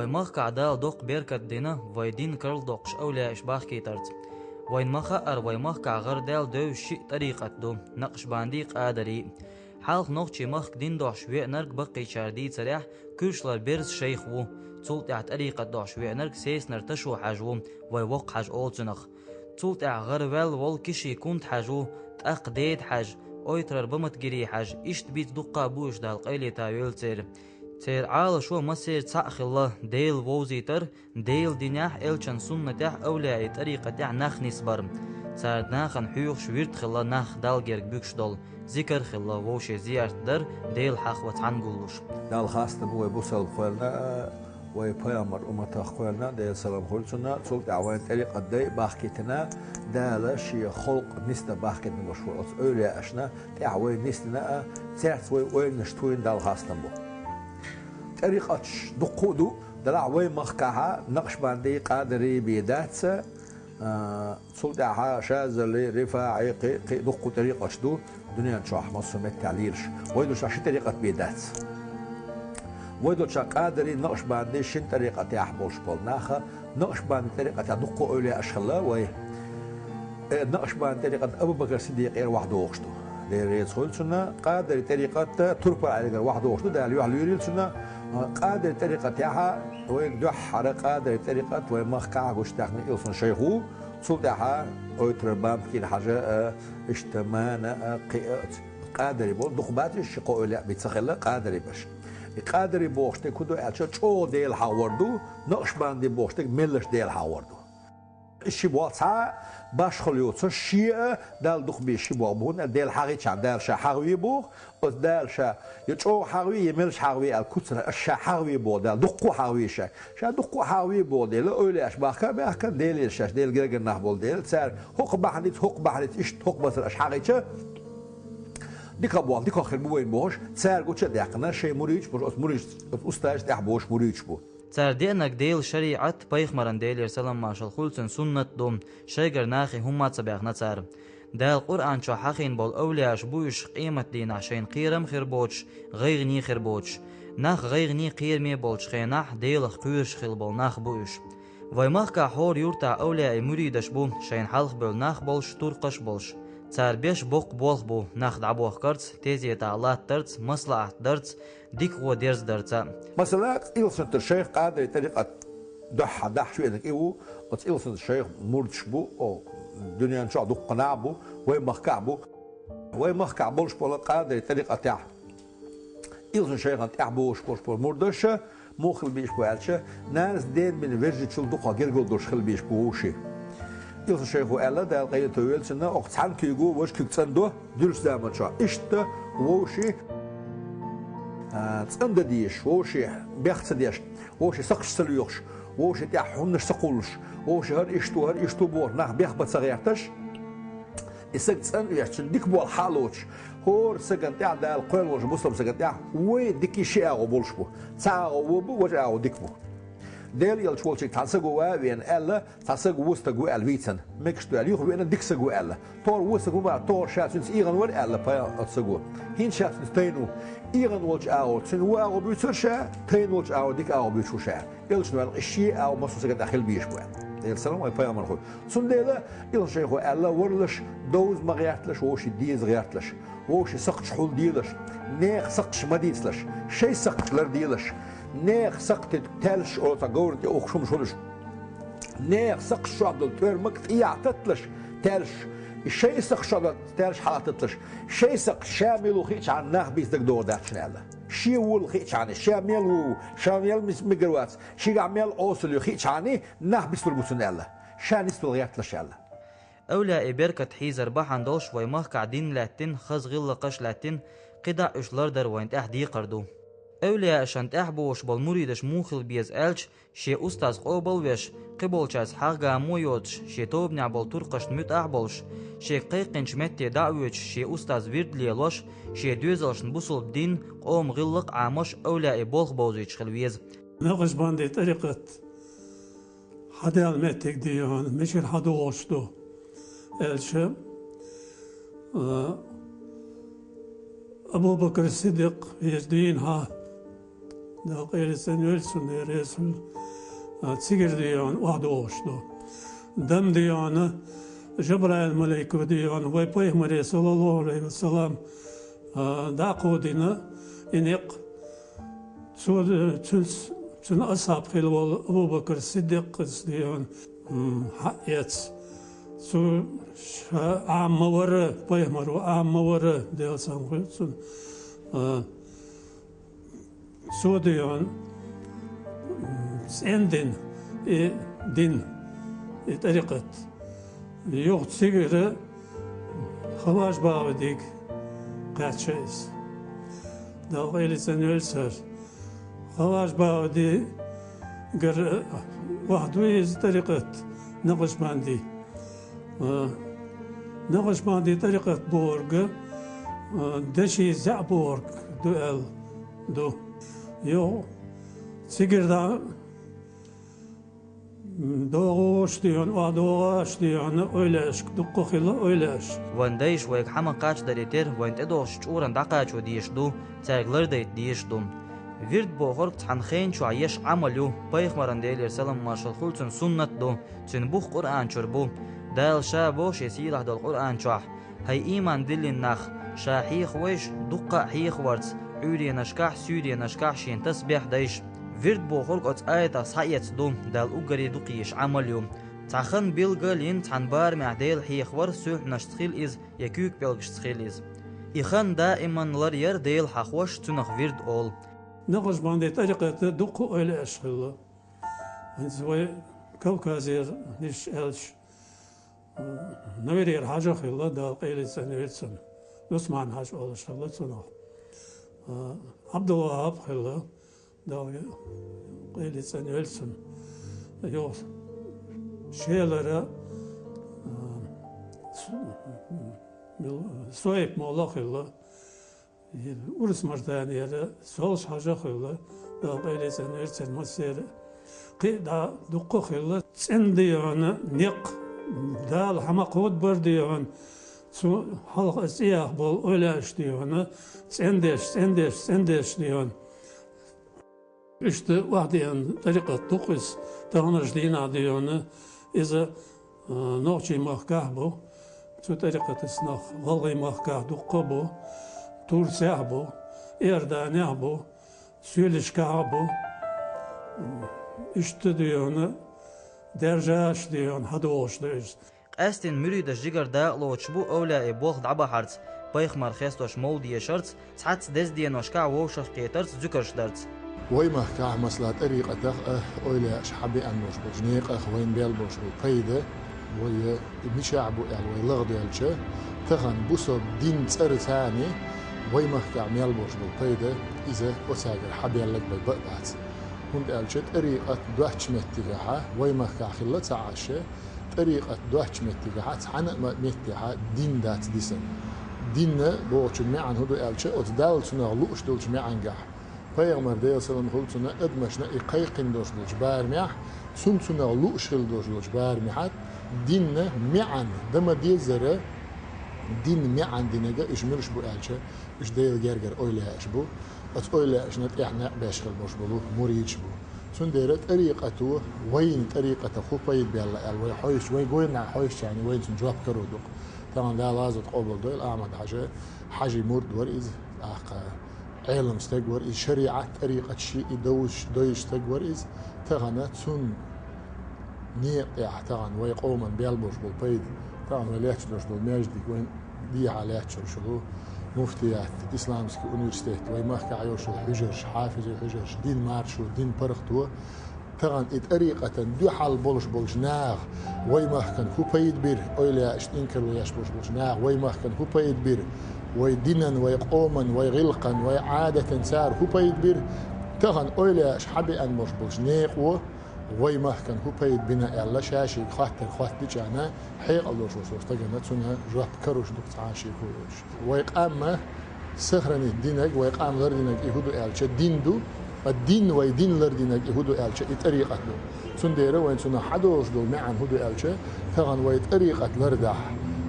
ويمخ كعدال دوق بيركت دينا ويدين كرل دوقش أولى إشباح كيترت وين مخا ويمخ كعغر دال دو شيء طريقة دو نقش بانديق آدري حالق نوخشي مخ دين دوش وينرك بقي شاردي تريح كوشلر بيرز شيخو تولت طريقة دوش وينرك سيس نرتشو حاجو ويوق حاج أولتنخ تولت غرول وول كشي كنت حاجو تأق ديد حاج أويتر بمت جري حاج إشت بيت دقا بوش دال قيلي تاويل تير عال شو مسير تأخ الله ديل ووزيتر ديل ديناح إلشان سنة تاح أولاي طريقة تاح ناخ نسبر سارد ناخن حيوخ شويرت خلا ناخ دال جيرك بيكش دول ذكر خلا ووشي زيارت در ديل حاخ وتعنقلوش دال خاصة بوي بوصل خوالنا وي بيامر أمتا خوالنا ديل سلام خلصنا تولت عوان طريقة دي باخكتنا دال شي خلق نستا باخكتنا مشهور أولي أشنا تعوي نستنا تاعت وي نشتوين دال خاصة بو طريقة دقودو دلع وي مخكها نقش باندي قادري بيداتسا صلدعها شاذلي رفاعي قي دقو طريقة شدو دنيا نشاح مصر متعليرش ويدو شي طريقة بيداتس ويدو شا قادري نقش باندي شن طريقة تاحبوش بولناخا نقش باندي طريقة دقو أولي أشخلا وي نقش باندي طريقة أبو بكر صديق إير وحدو وخشتو ليريت خلصنا قادر طريقة تربى على واحد وقته ده اللي واحد يريلنا قادر طريقة تاعها وين دحر قادر طريقة وين مخكع وش تاعنا إلفن شيخو صوت تاعها ويتربام كين حاجة اجتماعنا قادر يبون دخبات الشقو لا بيتسخلا قادر يبش قادر يبوشت كدو أشة شو ديل حوردو نقش باندي بوشت ملش ديل حوردو الشبوات ساعة باش خليوت الشيء دال دخ بيشبوا بون دال حاجة شام دال شا حاوي بو ودال شا يتشو حاوي يملش حاوي الكتر الشا حاوي بو دال دقو حاوي شا دقو حاوي بو دال أولي أشباح كباح دال الشاش دال جرجر نحبول دال سار حق بحريت إيش حق بس الأش حاجة ديك أبوال ديك آخر بوين بوش سار قلت دقنا شيء مريج مريج أستاذ تحبوش مريج بو تردينك ديل شريعة بيخمرن ديل يرسلم ماشال خلصن سنة دوم شيجر ناخي هم تبعنا تار دال قرآن شو حقين بول أولياش بوش قيمة دين عشان قيرم خربوش غيغني خربوش ناخ غيغني قيرمي بولش خيناح ديل قيرش خيل بول ناخ بوش ويماخ كحور يورتا أولياء مريدش بو شين حلق بول ناخ بولش ترقش بولش تار بيش بوق بولخ بو ناخد عبوخ كرت تيزي تعالات درت مصلحة درت ديك هو ديرز درتا مثلا إلسنت الشيخ قادر طريقة دح شو إنك إيوه بس إلسنت الشيخ مردش بو أو الدنيا نشاء دق قناع وين مخكع بولش بولا قادر طريقة تاع إلسنت الشيخ تاع بوش مردش مو خل بيش بوالش ناس دين من فيرجي تشل دقة جرجل دوش خل بيش بوشي إلسنت الشيخ وقال ده قيد تويل سنة أقتحن كيجو وش كيكسندو ديرش زمان شا إشت ووشي تصند ديش ووشي بيخت ديش ووشي سقش سليوش ووشي تاع حنش سقولش ووشي هر إشتو بور ناخ بيخ بتصغيرتش إسق تصند ديش ديك بول حالوش هور سجن تاع دا القول وش بوصل سجن تاع وي ديكي شيء أو بولش بو تاع وبو وجا أو ديك بو ديل يل شوال شيء تحسقوا وين ألا تحسقوا وستقوا الفيتن مكشتوا اليوم وين ديك سقوا ألا تور وستقوا بقى تور شاتنس إيران وين ألا فيا تسقوا هين شاتنس تينو إيران وش أو تنو أو بيتشرشة تين وش أو ديك أو بيتشرشة يلش نوع الشيء أو مصر سجن داخل بيشبه السلام عليكم يا مرحبا سنديلا يل شيخ ألا ورلش دوز ما غيرتلش وش ديز غيرتلش وش سقش حول ديلش نيخ سقش ما ديسلش شيء سقش لر ديلش نيخ سقط تالش أو تجورت أو خشم شلش نيخ سقش شادل ترمك يعتتلش تالش الشيء سقش شادل تالش حالتلش شيء سقش شامل وخيش عن ناه بيزدك دور داتشن الله شيء والخيش عنه شامل مجروات شيء عمل أوصل يخيش عنه ناه بيسبل بوسن الله شان يسبل غيرتلش الله أولا إبركة حيزر بحن دوش ويماه قاعدين لاتن خز غل قش لاتن قدع إشلار در وين تحدي قردو أولياء شانت أحبوش بالمريدش موخل بيز ألش شي أستاذ قوبل وش قبول شاز حاجة مويوتش شي توبني عبال ترقش نمت أحبولش شي قيقنش متي دعويتش شي أستاذ ويرد ليلوش شي دوزلش نبوصل بدين قوم غلق عامش أولياء بولخ بوزيتش خلويز نقش باندي طريقة حدا المتك ديون مش الحدوشتو ألش أبو بكر الصديق يزدينها da qeylisen ölsün resul sigir diyon vahdu oluştu. Dem diyonu Cebrail melekü diyon ve Peygamber sallallahu aleyhi ve sellem da kodina inek Çün ashab hilwal Abu Bakr Siddiq diyon hayat su amma var Peygamber amma var diyorsan kılsın su diyon endin din tarikat yok sigara havaş bağı dik kaçız da öylesen ölser havaş bağı di gar vahduiz tarikat naqshbandi naqshbandi tarikat borg deşi zaborg duel do yok sigara doğuş diyorsun, o doğuş diyorsun, öyle iş, dukkakıyla öyle iş. Vandayış ve haman kaç deriter, vand edoş çuran daqaç o diyişdu, sergler de diyişdum. Vird boğur tanxen şu ayış amalu, Peygamberin deyler selam marşal kulsun sunnatdu, çün bu Kur'an çurbu, dal şabo şesirah dal Kur'an çah, hay iman dilin nax, şahih veş dukka hih varts, üriye naşkah süriye naşkah şin tasbih dayış. Vird boğur qot ayta sayet dum dal ugari duqish amalum taxan bilgalin tanbar ma'del hiykhwar suh nashtkhil iz yakuk belgshtkil iz ikhan daiman yer del hakhwash tunakh vird ol Naqshbandi tariqati duqqu öyle ashkhilla anzway Kavkazir nish elsh naverir haja khilla dal qeylitsan ölsün Osman haj olashkhilla tunakh Abdullah khilla Dalga qeylitsen ölsün. Yok şeylere soyup mola khilla urus martaniyere sol haja khilla dalga qeylitsen ölsün masere qida duqqu khilla sen diyana niq dal hama qod bir diyan su halq asiyah bol öyle iş diyana sendeş diyan İşte vahdiyen tarikat dokuz tanrıcılığına diyonu ize noçi mahkah bu şu tarikat isnah vallahi mahkah dokku bu Tursiya bu Erdaniya bu Sülişka bu işte diyonu derjaş diyon hadoş diyoruz. Astin müride jigar da loç bu öyle boğd abaharts Peygamber xestoş mawdiye şarts sats dezdiye noşka wo şaqetarts zükarşdarts ويمه كعمسلا طريقة أولى شحبي أن مش بجنيق وين بيل مش بالقيدة وي مشاعبو يعني ويلغد يلشة تغن بوسب دين تسر ثاني ويمه كعميل مش بالقيدة إذا وساجر حبي لك بالبقعت هند يلشة طريقة دوحش متجها ويمه كعخلة عاشة طريقة دوحش متجها عن متجها دين دات ديسن دين بوش معن هدو يلشة أتدال سنغلوش دولش معن جح Peygamber deyil selam kulçuna edmeşne iqayqin doşluç barmih sunsuna lu'şil doşluç barmihat dinne mi'an dema diyezere din mi'an dinege işmirş bu elçe iş deyil gerger öyle iş bu at öyle iş net ihna beşgil boş bulu muriç bu sun deyret tariqatu wayn tariqata khufayid bi Allah al way hoyş way goyna hoyş yani wayn sun cevap karuduk tamam da lazım qabul doyl amad haji murd var iz aqa علم استجور إز شريعة طريقة شيء دوش استجور إز تغنى تون نيق تغن ويقومن بيلبوش بالبيد تغن وليش دوش بالمجدي وين دي عليك شو مفتيات إسلامسك أونيفرسيتي ويمحكي عيوش الحجرش حافظ الحجرش دين مارشو دين برختو تغن طريقة دو حال بولش ناغ ويمحكن هو بيد بير أولياء اشتنكر وياش بولش ناغ ويمحكن هو بيد بير ويدينا ويقوما ويغلقا وعادة سار هو بيدبر تغن أولى شحبي أن مش بلش نيقو ويمه كان هو بيد بنا إلا شاشي خاطر جانا حيق الله شو صوت تجنا تسنا جاب كروش دكت عاشي كروش ويقام سخرني دينك ويقام لردينك يهودو إلش دين دو الدين ويدين لردينك يهودو إلش طريقة دو سنديرة وين سنا حدوش دو معن هودو إلش تغن ويطريقة لردح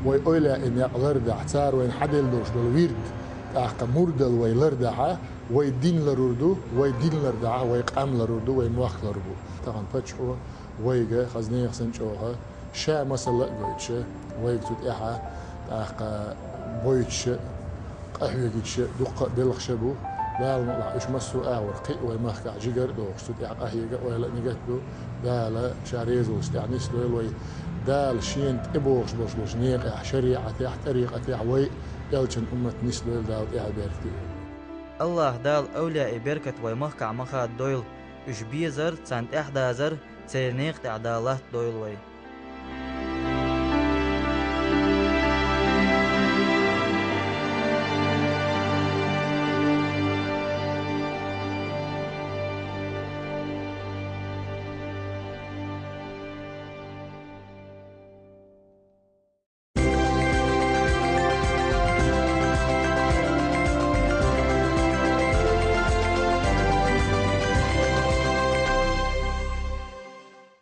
ويقولها إن يقدر دعتار وين حد يلدوش بالويرد أحق مردل ويلردعه ويدين لردو ويدين لردعه ويقام لردو ويموخ لردو طبعا بتشو ويجا خزني يخسنشوها شا مثلا قويتش ويكتوت إحا أحق بويتش قهويتش دق بالخشبو لا المطلع إيش مسو أور قي ويمخ عجيجر دو شتوت إحا قهيجا ولا نيجتو دا لا شاريزو استعنيس دول وي دال شين تبوش بوش نيق شريعة تاع طريقة تاع وي يلشن أمة نسل دال تاع بيرتي الله دال أولياء بركة ويمخ كعمخات دويل إش بيزر سانت 11 تسيرنيق تاع دالات دويل وي